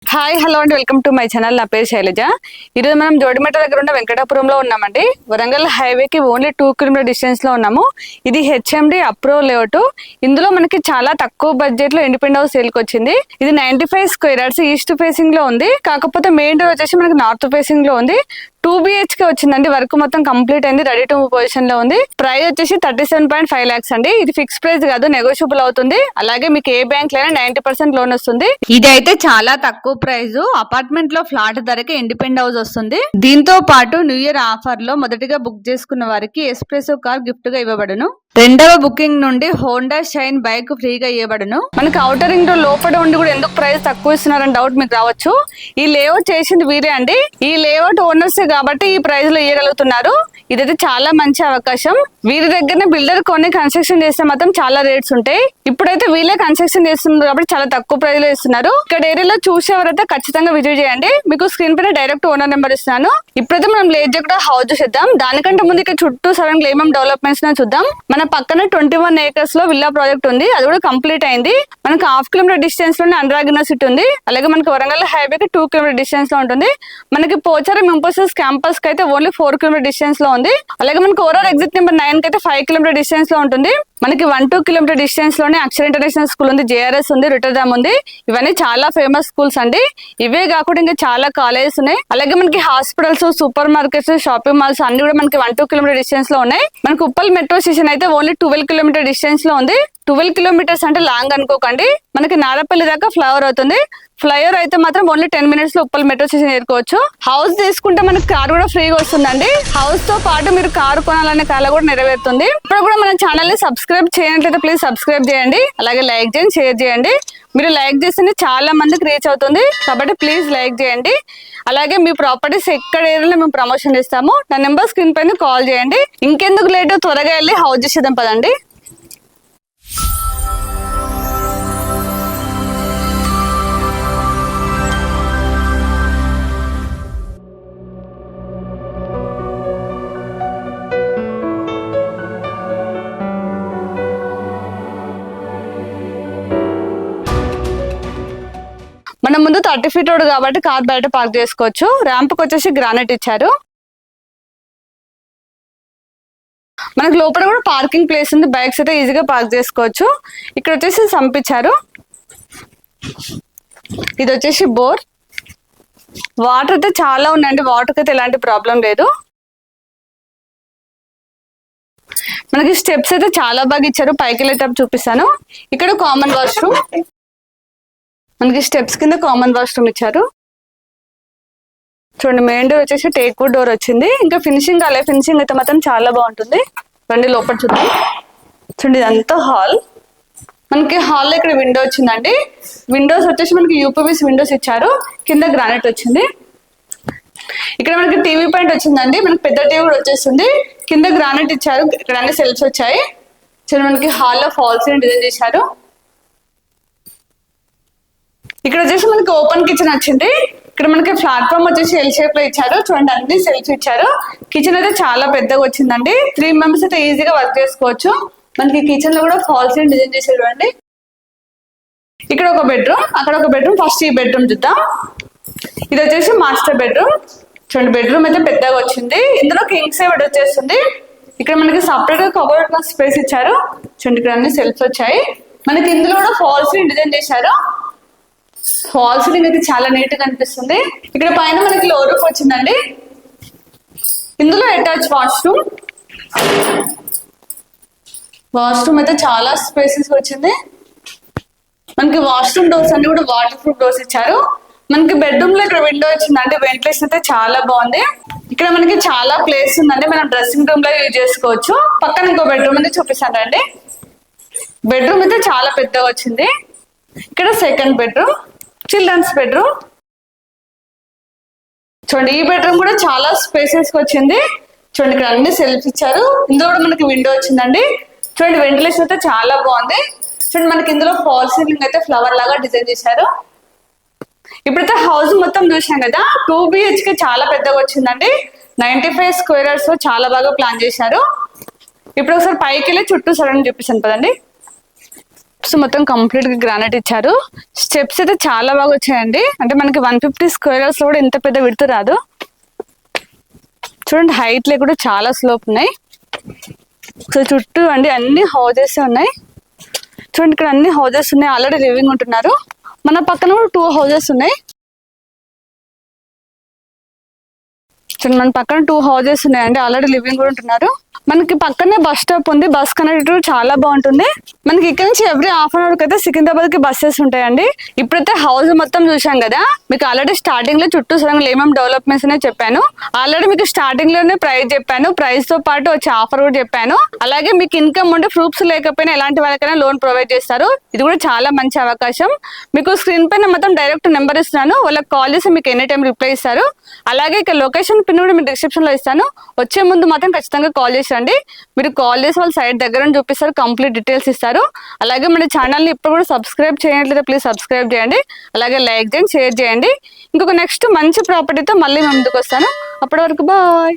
Hi hello అండి, welcome to my channel. నా పేరు శైలజ. ఈరోజు మనం జోడిమెట్ట దగ్గర ఉన్న వెంకటాపురంలో ఉన్నామండి. వరంగల్ హైవేకి ఓన్లీ 2 కిలోమీటర్ డిస్టెన్స్ లో ఉన్నాము. ఇది హెచ్ఎండి అప్రూవల్ లేఅవుట్. ఇందులో మనకి చాలా తక్కువ బడ్జెట్ లో ఇండిపెండెంట్ హౌస్ సేల్కి వచ్చింది. ఇది 95 స్క్వేర్ యార్డ్స్ ఈస్ట్ ఫేసింగ్ లో ఉంది. కాకపోతే మెయిన్ డోర్ వచ్చేసి మనకి నార్త్ ఫేసింగ్ లో ఉంది. 2 BHK వచ్చిందండి. వర్క్ మొత్తం కంప్లీట్ అయింది, రెడీ టు మూవ్ పొజిషన్ లో ఉంది. ప్రైస్ వచ్చేసి 37.5 lakhs అండి. ఇది ఫిక్స్ ప్రైస్ కాదు, నెగోషియబుల్ అవుతుంది. అలాగే మీకు ఏ బ్యాంక్ లైనా 90% లోన్ వస్తుంది. ఇది అయితే చాలా తక్కువ ప్రైస్. అపార్ట్మెంట్ లో ఫ్లాట్ ధరకే ఇండిపెండెంట్ హౌస్ వస్తుంది. దీంతో పాటు న్యూ ఇయర్ ఆఫర్ లో మొదటిగా బుక్ చేసుకున్న వారికి ఎస్ప్రెసో కార్ గిఫ్ట్ గా ఇవ్వబడును. రెండవ బుకింగ్ నుండి హోండా షైన్ బైక్ ఫ్రీగా ఇవ్వబడును. మనకి ఔటర్ రింగ్ రోడ్ లోపల ఉండి కూడా ఎందుకు ప్రైస్ తక్కువ ఇస్తున్నారని డౌట్ మీకు రావచ్చు. ఈ లేఅవుట్ చేసింది వీరే అండి. ఈ లేఅవుట్ ఓనర్స్ కాబట్టి ఈ ప్రైస్ లో ఇవ్వగలుగుతున్నారు. ఇదైతే చాలా మంచి అవకాశం. వీరి దగ్గరనే బిల్డర్ కొన్ని కన్స్ట్రక్షన్ చేస్తే మాత్రం చాలా రేట్స్ ఉంటాయి. ఇప్పుడైతే వీళ్ళే కన్స్ట్రక్షన్ చేస్తున్నారు కాబట్టి చాలా తక్కువ ప్రైస్ లో ఇస్తున్నారు. ఇక్కడ ఏరియాలో చూసేవారైతే ఖచ్చితంగా విజిట్ చేయండి. మీకు స్క్రీన్ పైన డైరెక్ట్ ఓనర్ నెంబర్ ఇస్తున్నాను. ఇప్పుడైతే మనం లేట్ చేయకుండా హౌస్ చూసేద్దాం. దానికంటే ముందు ఇక్కడ చుట్టూ సడన్ గా ఏమేమి డెవలప్మెంట్స్ చూద్దాం. మన పక్కన 21 acres లో విల్లా ప్రాజెక్ట్ ఉంది. అది కూడా కంప్లీట్ అయింది. మనకి 1/2 kilometer డిస్టెన్స్ లోనే అనురాగ్ యూనివర్సిటీ ఉంది. అలాగే మనకి వరంగల్ హైవేకి 2 kilometer డిస్టెన్స్ లో ఉంటుంది. మనకి పోచారం ఇంపోసిస్ క్యాంపస్ కి అయితే ఓన్లీ 4 kilometer డిస్టెన్స్ లో ఉంది. అలాగే మనకి ఓవరాల్ ఎగ్జిట్ నెంబర్ 9 కి అయితే 5 kilometer డిస్టెన్స్ లో ఉంటుంది. మనకి 1-2 kilometer డిస్టెన్స్ లోనే అక్షర ఇంటర్నేషనల్ స్కూల్ ఉంది, JRS ఉంది, రిటర్డామ్ ఉంది. ఇవన్నీ చాలా ఫేమస్ స్కూల్స్ అండి. ఇవే కాకుండా ఇంకా చాలా కాలేజెస్ ఉన్నాయి. అలాగే మనకి hospitals, super markets, shopping malls అన్ని కూడా మనకి 1-2 kilometer డిస్టెన్స్ లో ఉన్నాయి. మనకి ఉప్పల్ మెట్రో స్టేషన్ అయితే ఓన్లీ 12 kilometer డిస్టెన్స్ లో ఉంది. 12 kilometers అంటే లాంగ్ అనుకోకండి. మనకి నారపల్లి దాకా ఫ్లైఓవర్ అవుతుంది. ఫ్లైఓవర్ అయితే మాత్రం ఓన్లీ 10 minutes లో ఉప్పల్ మెట్రో స్టేషన్ చేరుకోవచ్చు. హౌస్ తీసుకుంటే మనకి కార్ కూడా ఫ్రీగా వస్తుందండి. హౌస్ తో పాటు మీరు కారు కొనాలనే కళ కూడా నెరవేరుతుంది. ఇప్పుడు కూడా మన ఛానల్ ని సబ్స్క్రైబ్ చేయనట్లయితే ప్లీజ్ సబ్స్క్రైబ్ చేయండి. అలాగే లైక్ చేయండి, షేర్ చేయండి. మీరు లైక్ చేస్తేనే చాలా మందికి రీచ్ అవుతుంది కాబట్టి ప్లీజ్ లైక్ చేయండి. అలాగే మీ ప్రాపర్టీస్ ఎక్కడ ఏరియాలో మేము ప్రమోషన్ ఇస్తాము. నా నెంబర్ స్క్రీన్ పైన కాల్ చేయండి. ఇంకెందుకు లేటు, త్వరగా వెళ్ళి హౌస్ చేసేద్దాం పదండి. మన ముందు 30 feet రోడ్ కాబట్టి కార్ బయట పార్క్ చేసుకోవచ్చు. ర్యాంప్ కి వచ్చేసి గ్రానైట్ ఇచ్చారు. మనకి లోపల కూడా పార్కింగ్ ప్లేస్ ఉంది. బైక్స్ అయితే ఈజీగా పార్క్ చేసుకోవచ్చు. ఇక్కడ వచ్చేసి సంప్ ఇచ్చారు. ఇది వచ్చేసి బోర్. వాటర్ అయితే చాలా ఉన్నాయండి. వాటర్కి అయితే ఎలాంటి ప్రాబ్లం లేదు. మనకి స్టెప్స్ అయితే చాలా బాగా ఇచ్చారు. పైకి వెళ్ళేటప్పుడు చూపిస్తాను. ఇక్కడ కామన్ వాష్రూమ్. మనకి స్టెప్స్ కింద కామన్ వాష్రూమ్ ఇచ్చారు. చూడండి, మెయిన్ డోర్ వచ్చేసి టేక్ వుడ్ డోర్ వచ్చింది. ఇంకా ఫినిషింగ్ కాలే. ఫినిషింగ్ అయితే మాత్రం చాలా బాగుంటుంది. రండి లోపల చూద్దాం. చూడండి, ఇదంతా హాల్. మనకి హాల్లో ఇక్కడ విండో వచ్చిందండి. విండోస్ వచ్చేసి మనకి యూపీవీసీ విండోస్ ఇచ్చారు. కింద గ్రానైట్ వచ్చింది. ఇక్కడ మనకి టీవీ పాయింట్ వచ్చిందండి. మనకి పెద్ద టీవీ కూడా వచ్చేస్తుంది. కింద గ్రానైట్ ఇచ్చారు. ఇక్కడ అన్ని సెల్ఫ్స్ వచ్చాయి. చూడండి, మనకి హాల్లో ఫాల్స్ డిజైన్ చేశారు. ఇక్కడ వచ్చేసి మనకి ఓపెన్ కిచెన్ వచ్చింది. ఇక్కడ మనకి ప్లాట్ఫామ్ వచ్చేసి ఎల్ షేప్ లో ఇచ్చారు. చూడండి, అన్ని సెల్ఫ్స్ ఇచ్చారు. కిచెన్ అయితే చాలా పెద్దగా వచ్చిందండి. 3 members అయితే ఈజీగా వర్క్ చేసుకోవచ్చు. మనకి కిచెన్ లో కూడా ఫాల్స్ డిజైన్ చేశారు. చూడండి, ఇక్కడ ఒక బెడ్రూమ్, అక్కడ ఒక బెడ్రూమ్. ఫస్ట్ ఈ బెడ్రూమ్ చూద్దాం. ఇది వచ్చేసి మాస్టర్ బెడ్రూమ్. చూడండి, బెడ్రూమ్ అయితే పెద్దగా వచ్చింది. ఇందులో కింగ్ సైజ్ బెడ్ వచ్చేస్తుంది. ఇక్కడ మనకి సపరేట్ గా కబోర్డ్ స్పేస్ ఇచ్చారు. చూడండి, ఇక్కడ అన్ని సెల్ఫ్స్ వచ్చాయి. మనకి ఇందులో కూడా ఫాల్స్ డిజైన్ చేశారు. ఫాల్ సీలింగ్ అయితే చాలా నీట్ గా అనిపిస్తుంది. ఇక్కడ పైన మనకి లో రూఫ్ వచ్చిందండి. ఇందులో అటాచ్ వాష్రూమ్. వాష్రూమ్ అయితే చాలా స్పేసెస్ వచ్చింది. మనకి వాష్రూమ్ డోర్స్ అన్ని కూడా వాటర్ ప్రూఫ్ డోర్స్ ఇచ్చారు. మనకి బెడ్రూమ్ లో ఇక్కడ విండో వచ్చిందండి. వెంటిలేషన్ అయితే చాలా బాగుంది. ఇక్కడ మనకి చాలా ప్లేస్ ఉందండి. మనం డ్రెస్సింగ్ రూమ్ లో యూజ్ చేసుకోవచ్చు. పక్కన ఇంకో బెడ్రూమ్ అయితే చూపిస్తానండి. బెడ్రూమ్ అయితే చాలా పెద్దగా వచ్చింది. ఇక్కడ సెకండ్ బెడ్రూమ్, చిల్డ్రన్స్ బెడ్రూమ్. చూడండి, ఈ బెడ్రూమ్ కూడా చాలా స్పేసెస్ వచ్చింది. చూడండి, ఇక్కడ అన్ని సెల్ఫ్ ఇచ్చారు. ఇందులో కూడా మనకి విండో వచ్చిందండి. చూడండి, వెంటిలేషన్ అయితే చాలా బాగుంది. చూడండి, మనకి ఇందులో ఫాల్ సీలింగ్ అయితే ఫ్లవర్ లాగా డిజైన్ చేశారు. ఇప్పుడైతే హౌస్ మొత్తం చూసాం కదా. 2 BHK చాలా పెద్దగా వచ్చిందండి. 95 square yards చాలా బాగా ప్లాన్ చేశారు. ఇప్పుడు ఒకసారి పైకి వెళ్ళి చుట్టూ సడన్ చూపిస్తాను పదండి. మొత్తం కంప్లీట్ గా గ్రానైట్ ఇచ్చారు. స్టెప్స్ అయితే చాలా బాగా వచ్చాయండి. అంటే మనకి 150 స్క్వేర్ యార్డ్స్ లో కూడా ఇంత పెద్ద విడ్త్ రాదు. చూడండి హైట్ లే కూడా చాలా స్లోప్ ఉన్నాయి. సో చుట్టూ అండి అన్ని హౌజెస్ ఉన్నాయి. చూడండి ఇక్కడ అన్ని హౌజెస్ ఉన్నాయి. ఆల్రెడీ లివింగ్ ఉంటున్నారు. మన పక్కన కూడా 2 హౌజెస్ ఉన్నాయి. చూడండి మన పక్కన 2 హౌజెస్ ఉన్నాయండి. ఆల్రెడీ లివింగ్ కూడా ఉంటున్నారు. మనకి పక్కనే బస్ స్టాప్ ఉంది. బస్ కనెక్టివిటీ చాలా బాగుంటుంది. మనకి ఇక్కడ నుంచి ఎవ్రీ హాఫ్ అన్ అవర్ అయితే సికింద్రాబాద్ కి బస్సెస్ ఉంటాయండి. ఇప్పుడైతే హౌస్ మొత్తం చూసాం కదా. మీకు ఆల్రెడీ స్టార్టింగ్ లో చుట్టూ సరంగా ఏమేమి డెవలప్మెంట్స్ అనే చెప్పాను. ఆల్రెడీ మీకు స్టార్టింగ్ లోనే ప్రైస్ చెప్పాను. ప్రైస్ తో పాటు వచ్చే ఆఫర్ కూడా చెప్పాను. అలాగే మీకు ఇన్కమ్ ఉంటే ప్రూఫ్స్ లేకపోయినా ఎలాంటి వాళ్ళకైనా లోన్ ప్రొవైడ్ చేస్తారు. ఇది కూడా చాలా మంచి అవకాశం. మీకు స్క్రీన్ పైన మొత్తం డైరెక్ట్ నెంబర్ ఇస్తున్నాను. వాళ్ళకి కాల్ చేసి మీకు ఎనీ టైం రిప్లై ఇస్తారు. అలాగే ఇక్కడ లొకేషన్ పిన్ కూడా మీకు డిస్క్రిప్షన్ లో ఇస్తాను. వచ్చే ముందు మాత్రం ఖచ్చితంగా కాల్ చేసి రండి. మీరు కాల్ చేసి వాళ్ళ సైట్ దగ్గర చూపిస్తారు. కంప్లీట్ డీటెయిల్స్ ఇస్తారు. అలాగే మన ఛానల్ ని ఇప్పుడు కూడా సబ్స్క్రైబ్ చేయట్లేదు, ప్లీజ్ సబ్స్క్రైబ్ చేయండి. అలాగే లైక్ చేయండి, షేర్ చేయండి. ఇంకొక నెక్స్ట్ మంచి ప్రాపర్టీతో మళ్ళీ ముందుకు వస్తాను. అప్పటి వరకు బాయ్.